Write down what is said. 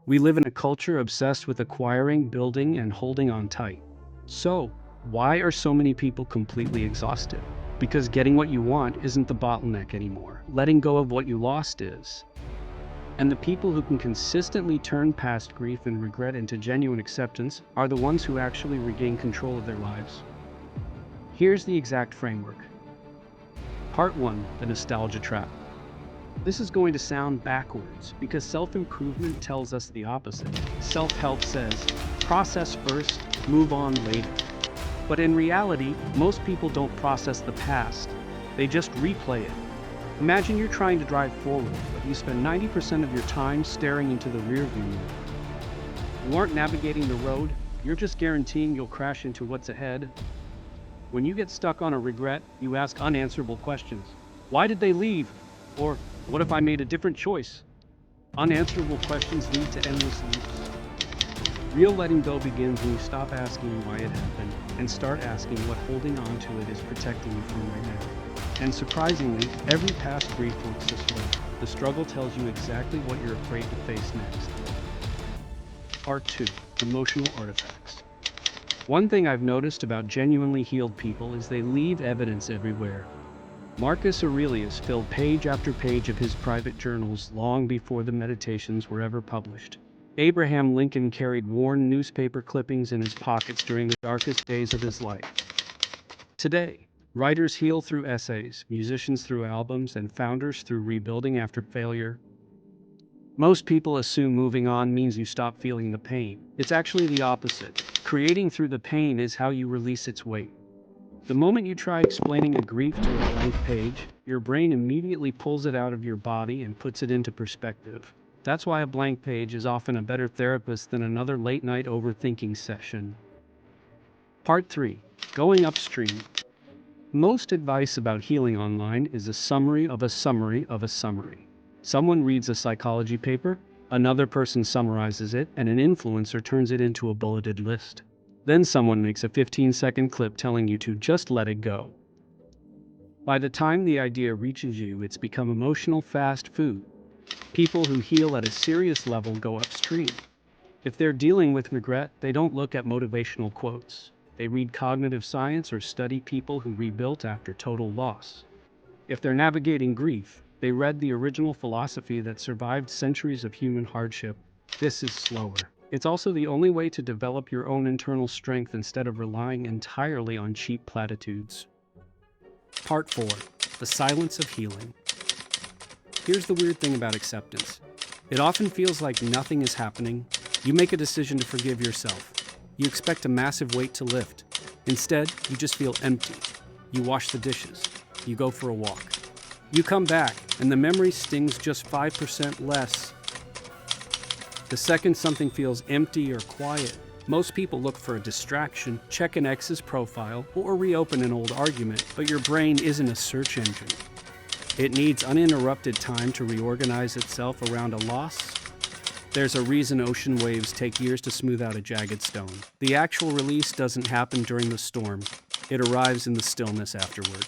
We live in a culture obsessed with acquiring, building, and holding on tight. So, why are so many people completely exhausted? Because getting what you want isn't the bottleneck anymore. Letting go of what you lost is. And the people who can consistently turn past grief and regret into genuine acceptance are the ones who actually regain control of their lives. Here's the exact framework. Part 1, the nostalgia trap. This is going to sound backwards because self-improvement tells us the opposite. Self-help says, process first, move on later. But in reality, most people don't process the past. They just replay it. Imagine you're trying to drive forward, but you spend 90% of your time staring into the rearview mirror. You aren't navigating the road, you're just guaranteeing you'll crash into what's ahead. When you get stuck on a regret, you ask unanswerable questions. Why did they leave? Or, what if I made a different choice? Unanswerable questions lead to endless loops. Real letting go begins when you stop asking why it happened and start asking what holding on to it is protecting you from right now. And surprisingly, every past grief works this way. The struggle tells you exactly what you're afraid to face next. Part 2, emotional artifacts. One thing I've noticed about genuinely healed people is they leave evidence everywhere. Marcus Aurelius filled page after page of his private journals long before the meditations were ever published. Abraham Lincoln carried worn newspaper clippings in his pockets during the darkest days of his life. Today, writers heal through essays, musicians through albums, and founders through rebuilding after failure. Most people assume moving on means you stop feeling the pain. It's actually the opposite. Creating through the pain is how you release its weight. The moment you try explaining a grief to a blank page, your brain immediately pulls it out of your body and puts it into perspective. That's why a blank page is often a better therapist than another late-night overthinking session. Part 3, going upstream. Most advice about healing online is a summary of a summary of a summary. Someone reads a psychology paper, another person summarizes it, and an influencer turns it into a bulleted list. Then someone makes a 15-second clip telling you to just let it go. By the time the idea reaches you, it's become emotional fast food. People who heal at a serious level go upstream. If they're dealing with regret, they don't look at motivational quotes. They read cognitive science or study people who rebuilt after total loss. If they're navigating grief, they read the original philosophy that survived centuries of human hardship. This is slower. It's also the only way to develop your own internal strength instead of relying entirely on cheap platitudes. Part 4, the silence of healing. Here's the weird thing about acceptance. It often feels like nothing is happening. You make a decision to forgive yourself. You expect a massive weight to lift. Instead, you just feel empty. You wash the dishes. You go for a walk. You come back, and the memory stings just 5% less. The second something feels empty or quiet, most people look for a distraction, check an ex's profile, or reopen an old argument, but your brain isn't a search engine. It needs uninterrupted time to reorganize itself around a loss. There's a reason ocean waves take years to smooth out a jagged stone. The actual release doesn't happen during the storm. It arrives in the stillness afterward.